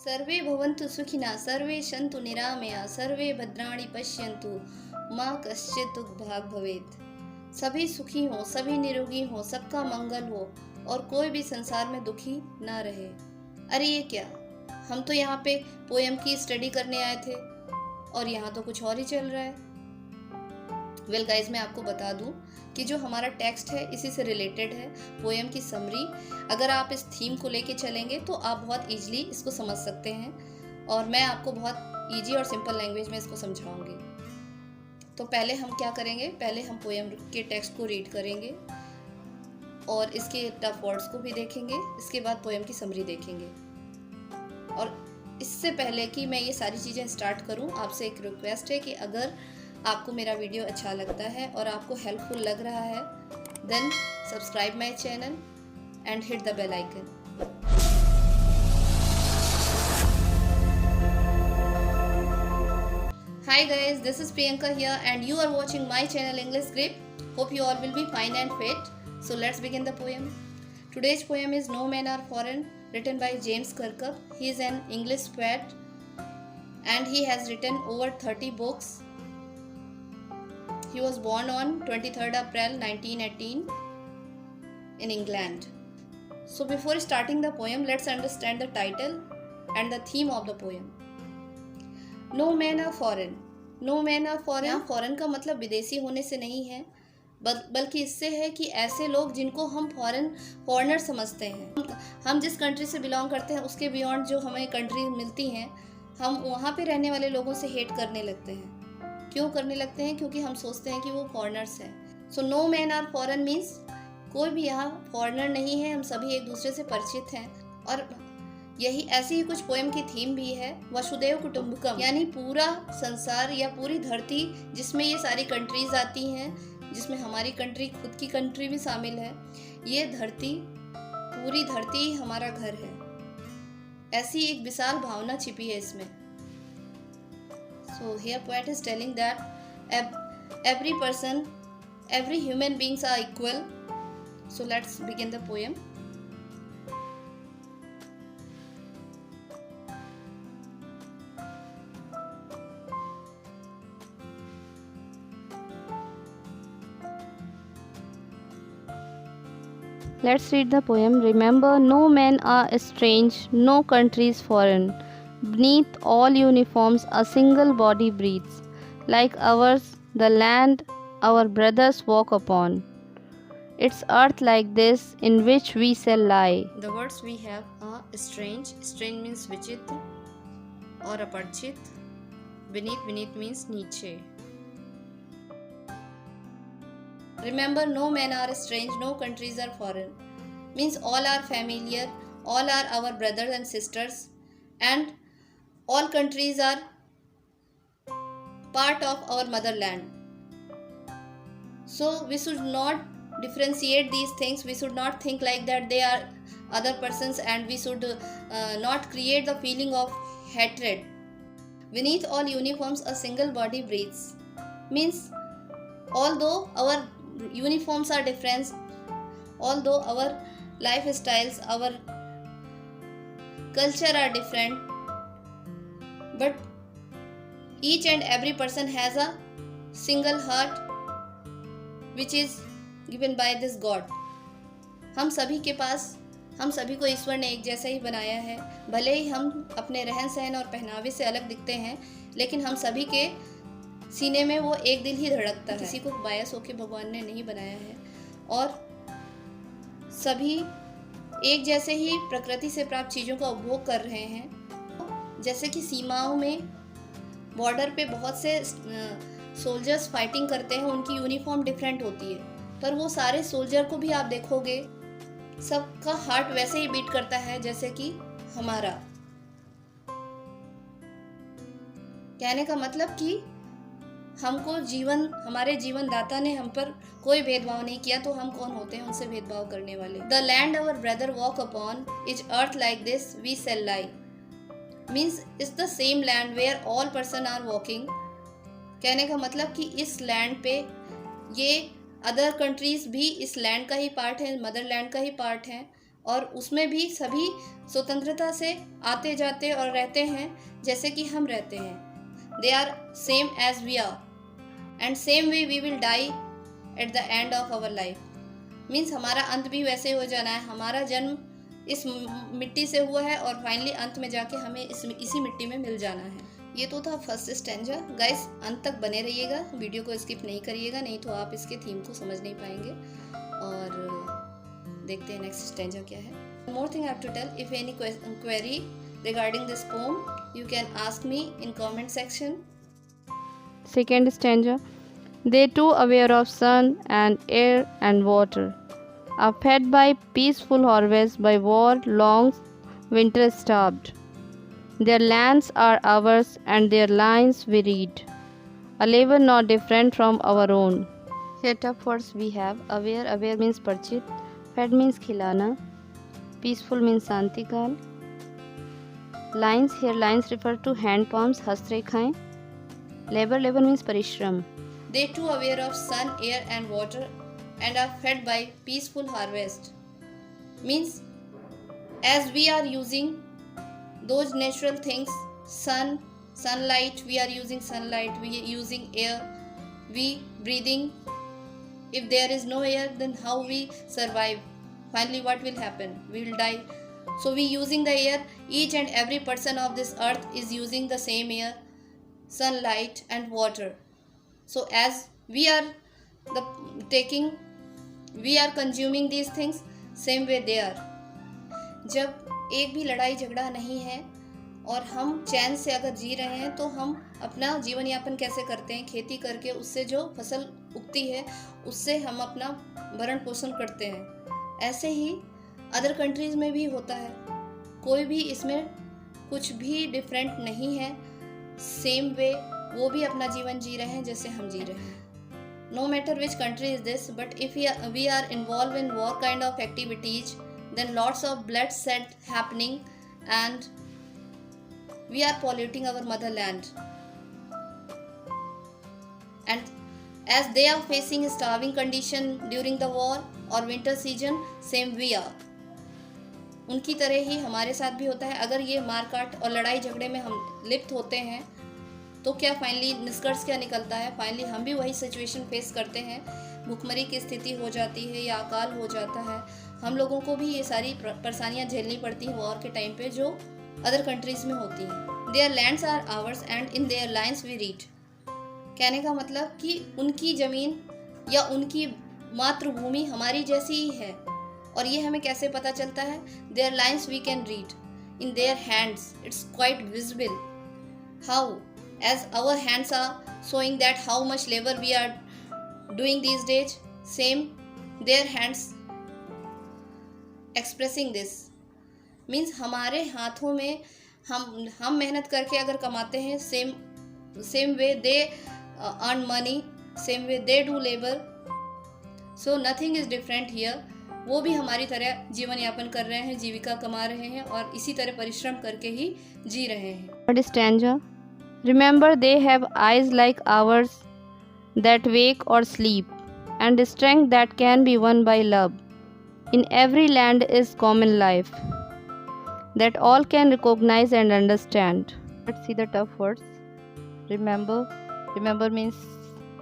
सर्वे भवन्तु सुखिनः, सर्वे सन्तु निरामया, सर्वे भद्राणि पश्यन्तु, माँ कश्चित् दुःखभाग् भवेत्। सभी सुखी हों, सभी निरोगी हों, सबका मंगल हो और कोई भी संसार में दुखी ना रहे। अरे ये क्या, हम तो यहाँ पे पोएम की स्टडी करने आए थे और यहाँ तो कुछ और ही चल रहा है। वेल गाइज, मैं आपको बता दूं कि जो हमारा टेक्स्ट है इसी से रिलेटेड है, पोएम की समरी। अगर आप इस थीम को लेके चलेंगे तो आप बहुत ईजिली इसको समझ सकते हैं और मैं आपको बहुत ईजी और सिंपल लैंग्वेज में इसको समझाऊंगी। तो पहले हम क्या करेंगे, पहले हम पोएम के टेक्स्ट को रीड करेंगे और इसके टफ वर्ड्स को भी देखेंगे। इसके बाद पोएम की समरी देखेंगे। और इससे पहले कि मैं ये सारी चीज़ें स्टार्ट करूं, आपसे एक रिक्वेस्ट है कि अगर आपको मेरा वीडियो अच्छा लगता है और आपको हेल्पफुल लग रहा है, then subscribe my channel and hit the bell icon. Hi guys, this is Priyanka here and you are watching my channel English Grip. Hope you all will be fine and fit. So let's begin the poem. Today's poem is No Men Are Foreign, written by James Kirkup. He is an English poet and he has written over 30 books. He was born on 23rd April 1918 in England. So before starting the poem, let's understand the title and the theme of the poem. No men are foreign. No men are foreign. यहाँ foreign का मतलब विदेशी होने से नहीं है, बल्कि इससे है कि ऐसे लोग जिनको हम फॉरेनर समझते हैं। हम जिस कंट्री से बिलोंग करते हैं उसके बियॉन्ड जो हमें कंट्री मिलती हैं, हम वहाँ पे रहने वाले लोगों से हेट करने लगते हैं। क्यों करने लगते हैं? क्योंकि हम सोचते हैं कि वो फॉरेनर्स हैं। So no man are foreign means कोई भी यहाँ फॉरेनर नहीं है, हम सभी एक दूसरे से परिचित हैं। और यही ऐसी ही कुछ पोएम की थीम भी है, वसुदेव कुटुंबकम, यानी पूरा संसार या पूरी धरती जिसमें ये सारी कंट्रीज आती हैं, जिसमें हमारी कंट्री, खुद की कंट्री भी शामिल है। ये धरती, पूरी धरती हमारा घर है, ऐसी एक विशाल भावना छिपी है इसमें। So here poet is telling that every person, every human beings are equal. So let's begin the poem. Let's read the poem. Remember, no men are strange, no country is foreign. Beneath all uniforms, a single body breathes. Like ours, the land our brothers walk upon. It's earth like this in which we shall lie. The words we have are strange. Strange means vichitra or aparchit. Beneath means niche. Remember, no men are strange, no countries are foreign. Means all are familiar, all are our brothers and sisters, and all countries are part of our motherland. So we should not differentiate these things. We should not think like that they are other persons, and we should not create the feeling of hatred. Beneath all uniforms, a single body breathes. Means although our uniforms are different, although our lifestyles, our culture are different, but each and every person has a single heart which is given by this God. हम सभी के पास, हम सभी को ईश्वर ने एक जैसा ही बनाया है। भले ही हम अपने रहन सहन और पहनावे से अलग दिखते हैं, लेकिन हम सभी के सीने में वो एक दिल ही धड़कता है। किसी को बायस होके भगवान ने नहीं बनाया है और सभी एक जैसे ही प्रकृति से प्राप्त चीज़ों का उपभोग कर रहे हैं। जैसे कि सीमाओं में, बॉर्डर पे बहुत से सोल्जर्स फाइटिंग करते हैं, उनकी यूनिफॉर्म डिफरेंट होती है, पर वो सारे सोल्जर को भी आप देखोगे, सबका हार्ट वैसे ही बीट करता है जैसे कि हमारा। कहने का मतलब कि हमको हमारे जीवन दाता ने हम पर कोई भेदभाव नहीं किया, तो हम कौन होते हैं उनसे भेदभाव करने वाले। The land our brother walk upon is earth like this we shall lie. Means it's the same land where all person are walking. कहने का मतलब कि इस लैंड पे ये अदर कंट्रीज भी इस लैंड का ही पार्ट है, मदर लैंड का ही पार्ट है, और उसमें भी सभी स्वतंत्रता से आते जाते और रहते हैं जैसे कि हम रहते हैं। They are same as we are and same way we will die at the end of our life. Means हमारा अंत भी वैसे हो जाना है। हमारा जन्म इस मिट्टी से हुआ है और फाइनली अंत में जाके हमें इसी मिट्टी में मिल जाना है। ये तो था फर्स्ट स्टैंजा। गाइस अंत तक बने रहिएगा, वीडियो को स्किप नहीं करिएगा, नहीं तो आप इसके थीम को समझ नहीं पाएंगे। और देखते हैं नेक्स्ट स्टैंजा क्या है। One more thing I have to tell, if any query regarding this poem, you can ask me in comment section. Second stanza. They too aware of sun and air and water are fed by peaceful harvest by war long winter starved. Their lands are ours and their lines we read, a labor not different from our own. Here tough words we have. Aware, aware means परिचित, fed means खिलाना, peaceful means शांति काल. Lines, here lines refer to hand palms, हस्तरेखाएं. Labor, labor means परिश्रम. They too aware of sun, air and water and are fed by peaceful harvest. Means as we are using those natural things, sunlight, we are using sunlight, we are using air, we breathing. If there is no air, then how we survive? Finally what will happen? We will die. So we using the air. Each and every person of this earth is using the same air, sunlight and water. So as we are consuming these things, same way they are. जब एक भी लड़ाई झगड़ा नहीं है और हम चैन से अगर जी रहे हैं तो हम अपना जीवन यापन कैसे करते हैं? खेती करके उससे जो फसल उगती है उससे हम अपना भरण पोषण करते हैं। ऐसे ही अदर कंट्रीज़ में भी होता है, कोई भी इसमें कुछ भी डिफरेंट नहीं है। सेम वे वो भी अपना जीवन जी रहे हैं जैसे हम जी रहे हैं। No matter which country is this, but if we are involved in war kind of activities, then lots of bloodshed happening and we are polluting our motherland. And as they are facing starving condition during the war or winter season, same we are. उनकी तरह ही हमारे साथ भी होता है। अगर ये मारकाट और लड़ाई झगड़े में हम लिप्त होते हैं तो क्या फाइनली निष्कर्ष क्या निकलता है? फाइनली हम भी वही सिचुएशन फेस करते हैं, भूखमरी की स्थिति हो जाती है या अकाल हो जाता है। हम लोगों को भी ये सारी परेशानियां झेलनी पड़ती हैं वॉर के टाइम पे जो अदर कंट्रीज़ में होती हैं। Their lands are ours and in their lines we read. कहने का मतलब कि उनकी ज़मीन या उनकी मातृभूमि हमारी जैसी ही है। और ये हमें कैसे पता चलता है? Their lines we can read in their hands, it's quite visible. How? As our hands are showing that how much labor we are doing these days, same their hands expressing this. Means हमारे हाथों में हम मेहनत करके अगर कमाते हैं, same way they earn money, same way they do labor. So nothing is different here. वो भी हमारी तरह जीवन यापन कर रहे हैं, जीविका कमा रहे हैं और इसी तरह परिश्रम करके ही जी रहे हैं। Third stanza. Remember they have eyes like ours that wake or sleep, and strength that can be won by love. In every land is common life that all can recognize and understand. Let's see the tough words. Remember. Remember means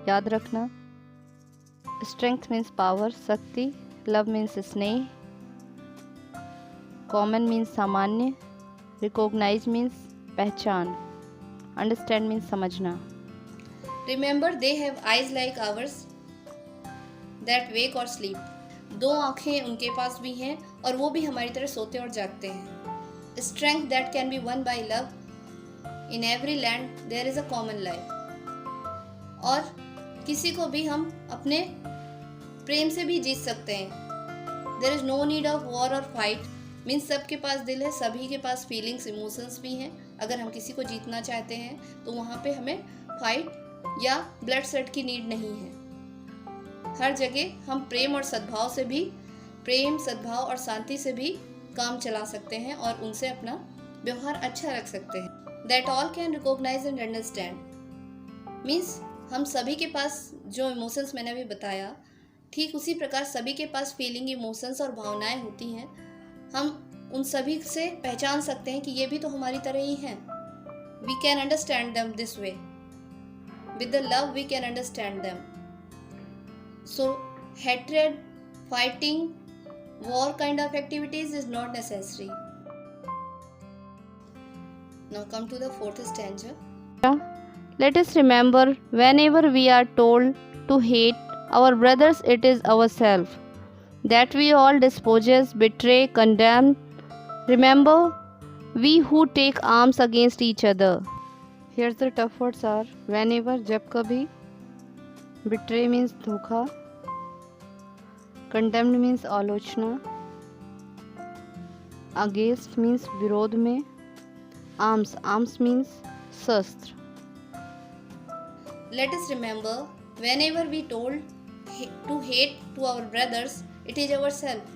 याद रखना. Strength means power, शक्ति. Love means स्नेह. Common means सामान्य. Recognize means पहचान. Understand means समझना. Remember they have eyes like ours that wake or sleep. दो आँखें उनके पास भी हैं और वो भी हमारी तरह सोते और जागते हैं। Strength that can be won by love. In every land there is a common life. और किसी को भी हम अपने प्रेम से भी जीत सकते हैं। There is no need of war or fight. Means सबके पास दिल है, सभी के पास फीलिंग्स इमोशंस भी हैं। अगर हम किसी को जीतना चाहते हैं तो वहाँ पे हमें फाइट या ब्लड सेट की नीड नहीं है। हर जगह हम प्रेम और सद्भाव और शांति से भी काम चला सकते हैं और उनसे अपना व्यवहार अच्छा रख सकते हैं। That all can recognise and understand means हम सभी के पास जो इमोशंस मैंने अभी बताया, ठीक उसी प्रकार सभी के पास फीलिंग, इमोशंस और भावनाएं होती हैं हम उन सभी से पहचान सकते हैं कि ये भी तो हमारी तरह ही हैं. We can understand them this way. With the love we can understand them. So hatred, fighting, war kind of activities is not necessary. Now come to the fourth stanza. Let us remember, whenever we are told to hate our brothers, it is ourselves that we all despise, betray, condemn. Remember, we who take arms against each other. Here's the tough words are whenever, जब कभी, betray means धोखा, condemned means आलोचना, against means विरोध में, arms means शस्त्र. Let us remember, whenever we told to hate to our brothers, it is ourselves.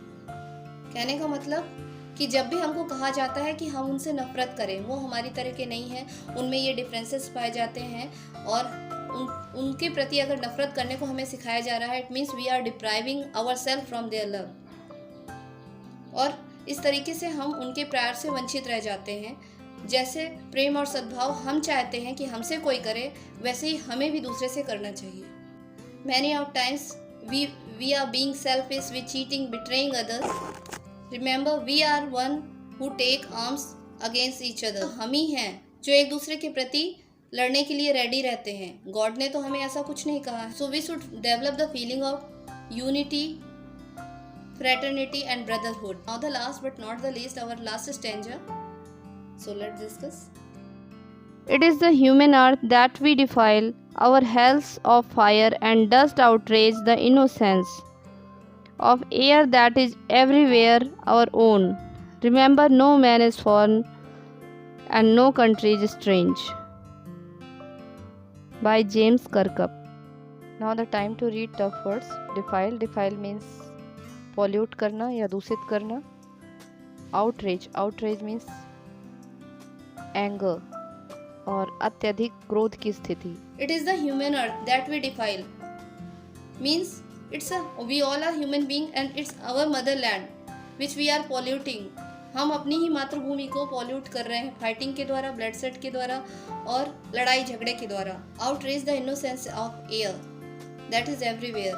कहने का मतलब कि जब भी हमको कहा जाता है कि हम उनसे नफरत करें, वो हमारी तरह के नहीं हैं, उनमें ये डिफरेंसेस पाए जाते हैं और उनके प्रति अगर नफरत करने को हमें सिखाया जा रहा है, it means we are depriving our self from their love. और इस तरीके से हम उनके प्यार से वंचित रह जाते हैं. जैसे प्रेम और सद्भाव हम चाहते हैं कि हमसे कोई करे, वैसे ही हमें भी दूसरे से करना चाहिए. Many of times we are being selfish, we cheating, betraying others. Remember, we are one who take arms against each other. हम ही हैं जो एक दूसरे के प्रति लड़ने के लिए रेडी रहते हैं. गॉड ने तो हमें ऐसा कुछ नहीं कहा है. So we should develop the feeling of unity, fraternity and brotherhood. Now the last but not the least, our last stanza. So let's discuss. It is the human earth that we defile, our hells of fire and dust outrage the innocence of air that is everywhere our own. Remember, no man is foreign and no country is strange. By James Kirkup. Now the time to read tough words. Defile means pollute करना या दूषित करना. Outrage means anger और अत्यधिक क्रोध की स्थिति. It is the human earth that we defile. Means we all are human being and it's our motherland which we are polluting. हम अपनी ही मातृभूमि को पॉल्यूट कर रहे हैं फाइटिंग के द्वारा, ब्लड सेट के द्वारा और लड़ाई झगड़े के द्वारा. Outrage the innocence of air that is everywhere.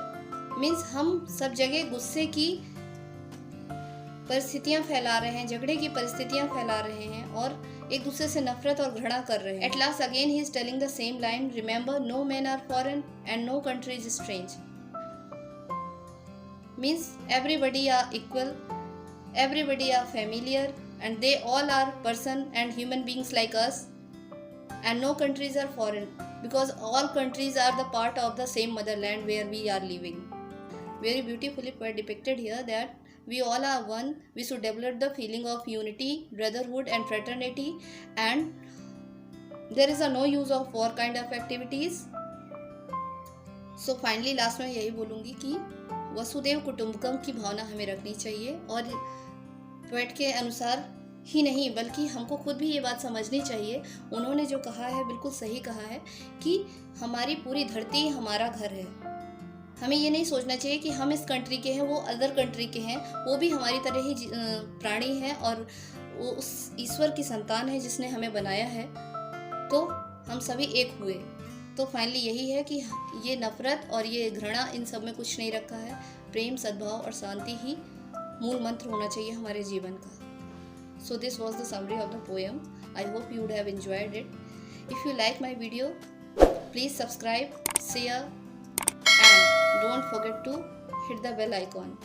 Means हम सब जगह गुस्से की परिस्थितियां फैला रहे हैं, झगड़े की परिस्थितियां फैला रहे हैं और एक दूसरे से नफरत और घृणा कर रहे हैं. At last again he is telling the same line. Remember, no men are foreign and no country is strange. Means everybody are equal, everybody are familiar and they all are person and human beings like us, and no countries are foreign because all countries are the part of the same motherland where we are living. Very beautifully depicted here that we all are one. We should develop the feeling of unity, brotherhood and fraternity, and there is a no use of war kind of activities. So finally last में यही बोलूँगी कि वसुदेव कुटुंबकम की भावना हमें रखनी चाहिए और poet के अनुसार ही नहीं बल्कि हमको खुद भी ये बात समझनी चाहिए. उन्होंने जो कहा है बिल्कुल सही कहा है कि हमारी पूरी धरती हमारा घर है. हमें ये नहीं सोचना चाहिए कि हम इस कंट्री के हैं, वो अदर कंट्री के हैं, वो भी हमारी तरह ही प्राणी हैं और वो उस ईश्वर की संतान है जिसने हमें बनाया है. तो हम सभी एक हुए. तो फाइनली यही है कि ये नफरत और ये घृणा इन सब में कुछ नहीं रखा है. प्रेम, सद्भाव और शांति ही मूल मंत्र होना चाहिए हमारे जीवन का. So this was the summary of the poem. I hope you would have enjoyed it. If you like my video, please subscribe, share and don't forget to hit the bell icon.